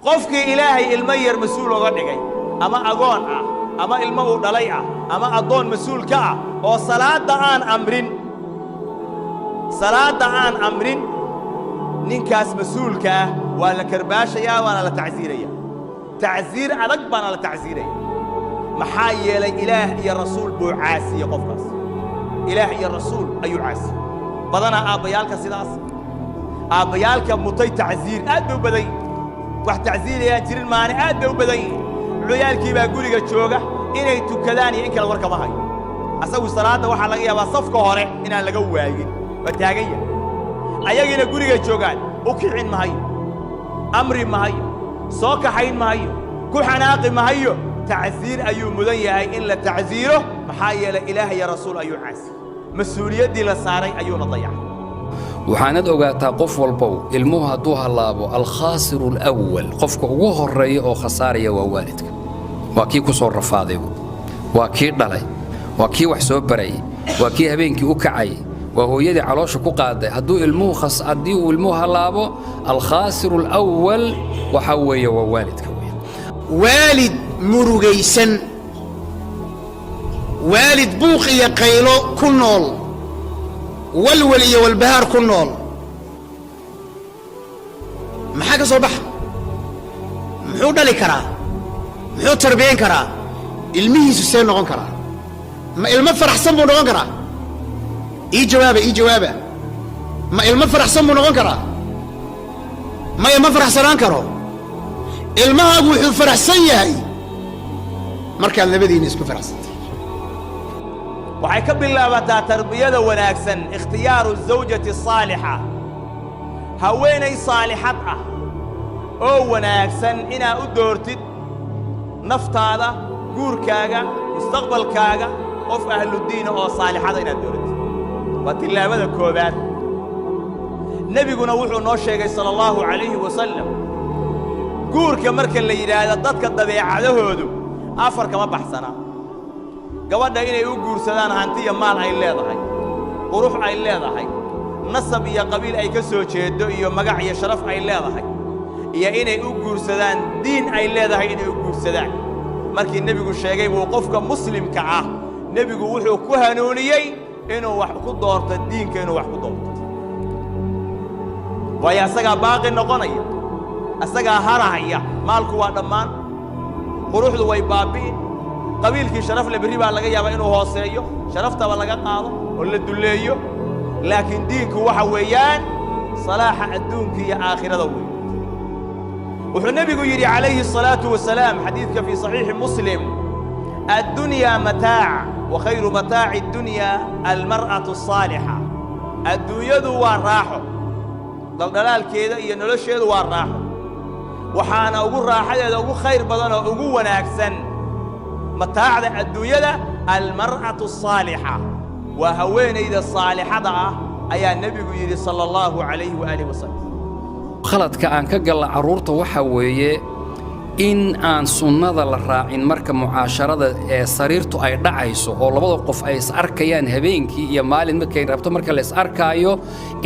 قفك إلهي المير مسؤول وغنقي أما أقون أما المو دليع أما أضون مسؤول كا وصلاة عن أمرين صلاة عن أمرين ننكاس مسؤول كا ولا كرباشيا ولا تعزيريا تعزير أرقبنا على تعزيريا محايا إله يا رسول بو عاسي يا قفكاس إله يا رسول أيو عاسي بدنا أبيالك سيداس أبيالك مطي تعزير أدو بدي واحد تعزير يا جير الماني أدو بدي عيالك بقولي جتشوجة إني تكلاني إنك الورقة ما هي أسوي صلاة واحد لقيها بصفك هراء إن أنا لقوا واجد بتاعية أيجي نقولي جتشوجة أوكي ما هي أمري ما هي صوك حين ما هي كل حناقي ما هي تعزير أيو مذيع إلا تعزيره محايا إله يا رسول أيو عاسي مسؤولية دي لصاري أيو نضيع وحاند أوقاتها قف والبو الموها دوها اللابو الخاسر الأول قفك وهو الرئي أو خساري ووالدك وكي كسور رفاضي وكي دلي وكي وحسوب بري وكي هبينكي أكعي وهو يدي علوش كقاده هدو المو خص أديو الموها اللابو الخاسر الأول وحوي ووالدك والد مرugaysan والد buuq iyo qaylo ku nool walwal iyo walbahaar ku nool maxaa ka soo bax muxuu dhali karaa muxuu tarbiyan karaa ilmihiisu see noqon karaa ma ilmo faraxsan buu noqon karaa ii jawaaba ma ilmo faraxsan buu noqon karaa ma ilmo faraxsanaan karo ilmahaagu wuxuu faraxsan yahay markaad labadiina isku faraxsantay waxay ka bilaabataa tarbiyada wanaagsan ikhtiyaaru zawjati saalixa haweenay saalixad ah oo wanaagsan inaa u doortid naftaada guurkaaga mustaqbalkaaga qof ahlu diin oo saalixada inaad dooratid waa tilaabada koobaad nabiguna wuxuu noo sheegay sallallahu alayhi wasallam guurka marka la yiraahdo dadka dabeecadahoodu afar kama baxsana gabadha inay u guursadaan hantiya maal ay leedahay qurux ay leedahay nasab iyo qabiil ay ka soo jeedo iyo magac iyo sharaf ay leedahay iyo inay u guursadaan diin ay leedahay inay u guursadaan markii nabigu sheegay buu qofka muslimka ah nabigu wuxuu ku hanuuniyay inuu wax ku doorto diinka inuu wax ku doorto way asaga baaqi noqonaya asaga haraya maalku waa dhamaan quruxdu way baabiin qabiilkii sharaf la bari baa laga yaabaa inuu hooseeyo sharaftaba laga qaado oo la duleeyo laakiin diinku waxa weeyaan salaaxa adduunka iyo aakhirada weey wuxuu nabigu yiri calayhi salaatu wasalaam xadiidka fi sahih muslim ad-dunya mataa' wa khayru mataa'i ad-dunya al-mar'atu as-salihah adduunyadu waa raaxo daldalaalkeeda iyo nolosheedu waa raaxo waxaana ugu raaxadeeda ugu khayr badan oo ugu wanaagsan mataacda adduunyada almar'atu as-salihah wa haweenayda saalixada ah ayaa nabigu yiri sallallahu alayhi wa alihi wasallam khaladka aan ka gal caruurta waxa weeye in aan sunnada la raacin marka mucaasharada ee sariirtu ay dhacayso oo labada qof ay is arkayaan habeenkii iyo maalin markay rabto marka la is arkaayo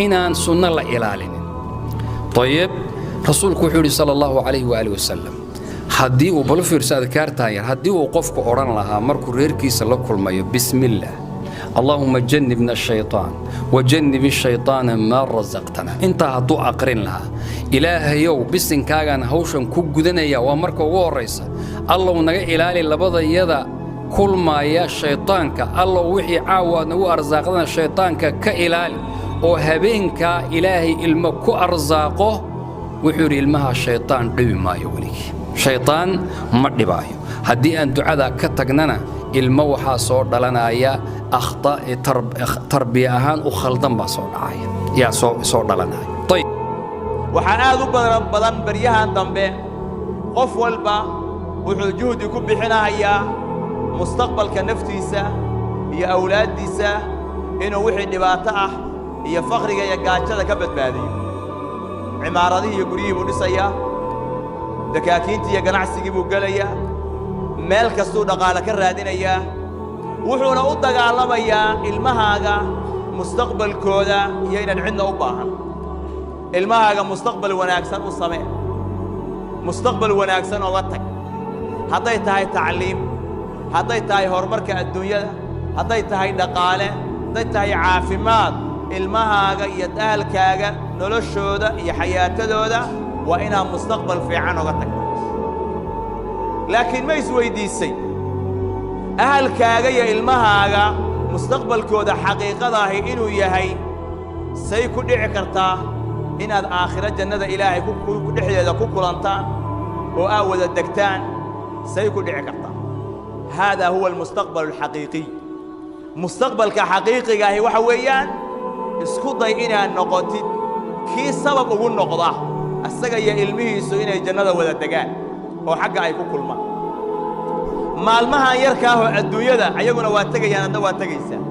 inaan sunna la ilaalinin طيب rasuulku wuxuu yiri sallallahu alayhi wa alihi wasallam haddii uu bal fiirso adkaartaan yar haddii uu qofku oran lahaa markuu reerkiisa la kulmayo bismillah اللهم جنبنا الشيطان وجنب الشيطان ما رزقتنا انت هدو اقرن لها الهي يو بسن كاغان هوشن كو غدنيا وا marka ugu horeysa allah naga ilaali labada yada kulmaya shaytaanka allah wixii caawad nagu arsaaqdana shaytaanka ka ilaali oo habeenka ilaahi ilma ku arsaaqo wuxuu ilmaha shaytaan dhibi maayo waligi shaytaan ma dhibaayo haddii aan ducada ka tagnana ilma waxa soo dhalanaya akhta tarbiya ahaan u khaldan ba soo dhacaya yaa soo dhalanaya tayib waxa aad u badan baryahan dambe qof walba wuxuu juhdi ku bixinayaa mustaqbalka naftiisa iyo awlaadiisa inuu wixii dhibaato ah iyo faqriga iyo gaajada ka badbaadiyo cimaaradihi iyo guriyihii buu dhisayaa dakaakiintii iyo ganacsigii buu gelayaa meel kastuu dhaqaale ka raadinayaa wuxuuna u dagaalamayaa ilmahaaga mustaqbalkooda iyo inaad cidna u baahan ilmahaaga mustaqbal wanaagsan u samee mustaqbal wanaagsan oo la tag hadday tahay tacliim hadday tahay horumarka adduunyada hadday tahay dhaqaale hadday tahay caafimaad ilmahaaga iyo ahalkaaga noloshooda iyo xayaatadooda waa inaad mustaqbal fiican uga tagto laakiin ma isweydiisay ahalkaaga iyo ilmahaaga mustaqbalkooda xaqiiqada ahi inuu yahay say ku dhici kartaa inaad aakhiro jannada ilaahay dhexdeeda ku kulantaan oo aad wada degtaan say ku dhici kartaa haadaa huwa almustaqbal alxaqiiqiy mustaqbalka xaqiiqiga ahi waxa weeyaan isku day inaad noqotid kii sabab ugu noqda asaga iyo ilmihiisu inay jannada wada degaan oo xagga ay ku kulmaan maalmahan yarka ah oo adduunyada ayaguna waa tegayaan adna waa tegaysaa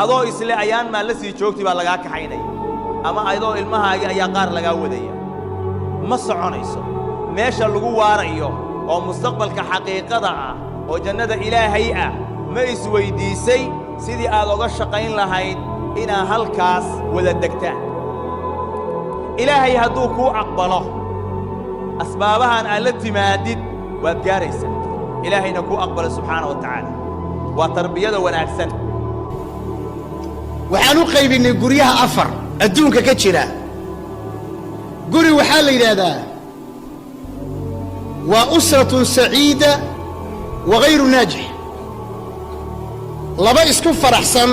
adoo isle ayaan maan la sii joogti baa lagaa kaxaynaya ama adoo ilmahaagii ayaa qaar lagaa wadaya ma soconayso meesha lagu waarayo oo mustaqbalka xaqiiqada ah oo jannada ilaahay ah ma isweydiisay sidii aad uga shaqayn lahayd inaad halkaas wada degtaan ilaahay hadduu kuu aqbalo asbaabahan aad la timaadid waad gaaraysaa ilaahayna kuu aqbalo subxaana wa tacaala waa tarbiyada wanaagsan waxaan u qaybinay guryaha afar adduunka ka jira guri waxaa la yidhaahdaa waa usratun saciida wa ghayru naajix laba isku faraxsan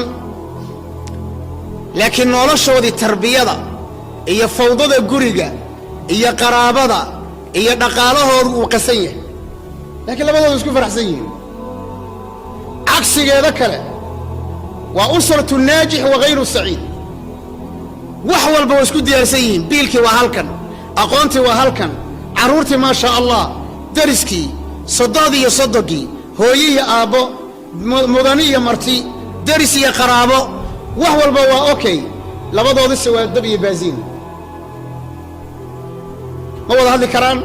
laakiin noloshoodii tarbiyada iyo fawdada guriga iyo qaraabada iyo dhaqaalahoodu uu qasan yahay laakiin labadoodu isku faraxsan yihiin cagsigeeda kale waa usratu naajix wa ghayru saciid wax walba waa isku diyaarsan yihiin biilkii waa halkan aqoontii waa halkan carruurtii maa shaa allah dariskii soddodii iyo soddogii hooye iyo aabbo mudani iyo marti daris iyo qaraabo wax walba waa okay labadoodise waa dab iyo baasiin ma wada hadli karaan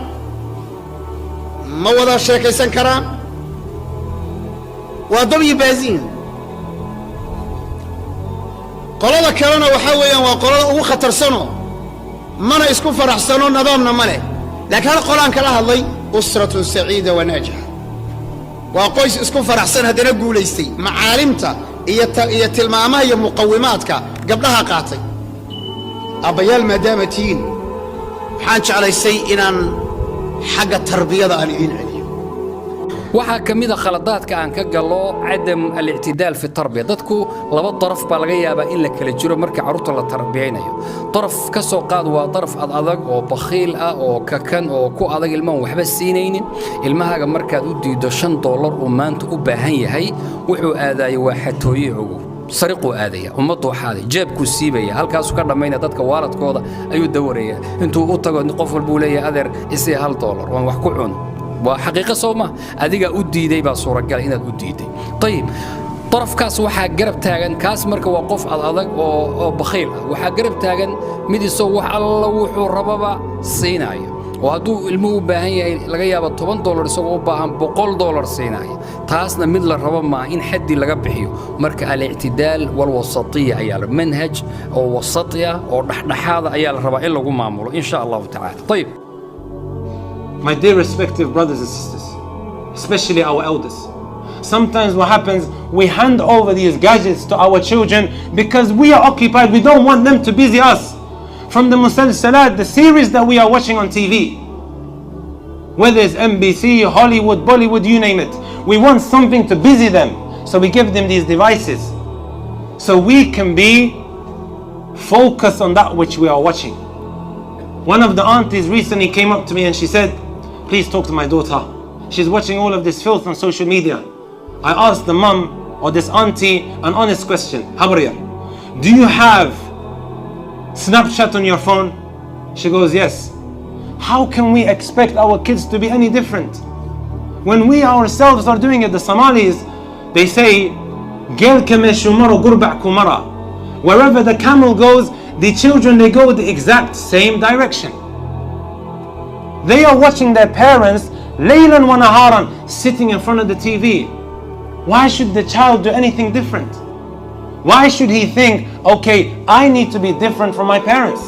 ma wada sheekaysan karaan waa dab iyo baasiin qolada kalena waxaa weeyaan waa qolada ugu khatarsanoo mana isku faraxsano nidaamna ma leh laakiin hal qolaan kala hadlay usratun saciida wa naajixa waa qoys isku faraxsan haddana guulaystay macaalimta iyo tilmaamaha iyo muqawimaadka gabdhaha qaatay abbayaal maadaama tihiin waxaan jeclaysay inaan xagga tarbiyada aan idiin celiyo waxaa ka mid a khaladaadka aan ka gallo cadam alictidaal fi tarbiya dadku laba daraf baa laga yaabaa in la kala jiro marka carruurta la tarbiyaynayo daraf ka soo qaad waa daraf adag oo bakhiil ah oo kakan oo ku adag ilmahan waxba siinaynin ilmahaaga markaad u diido $5 uu maanta u baahan yahay wuxuu aadaaya waa xatooye ogow sariquu aadaya ummaddu waxaaday jeebkuu siibaya halkaasuu ka dhammaynaya dadka waaladkooda ayuu dawaraya intuu u tago qof walbuu leeyahay adeer isii $1 waan wax ku cuno waa xaqiiqo soo ma adiga u diiday baa suuragal inaad u diiday tayib darafkaas waxaa garab taagan kaas marka waa qof adag oo bakhiil ah waxaa garab taagan mid isagoo wax alla wuxuu rababa siinaayo oo hadduu ilmuhu u baahan yahay laga yaabo $10 isagoo u baahan $100 siinaayo taasna mid la rabo maaha in xaddi laga bixiyo marka alictidaal walwasatiya ayaa la manhaj oo wasatiya oo dhexdhexaada ayaa la rabaa in lagu maamulo in sha allahu tacaala tayib My dear respective brothers and sisters, especially our elders, sometimes what happens, we hand over these gadgets to our children because we are occupied, we don't want them to busy us. From the musalsalat, the series that we are watching on TV, whether it's NBC, Hollywood, Bollywood, you name it, we want something to busy them, so we give them these devices so we can be focused on that which we are watching. One of the aunties recently came up to me and she said, please talk to my daughter. She's watching all of this filth on social media. I asked the mum or this auntie an honest question. Habriya, do you have Snapchat on your phone? She goes, yes. How can we expect our kids to be any different? When we ourselves are doing it, the Somalis, they say, wherever the camel goes, the children, they go the exact same direction. They are watching their parents laylan wa naharan sitting in front of the TV. Why should the child do anything different? Why should he think, okay, I need to be different from my parents?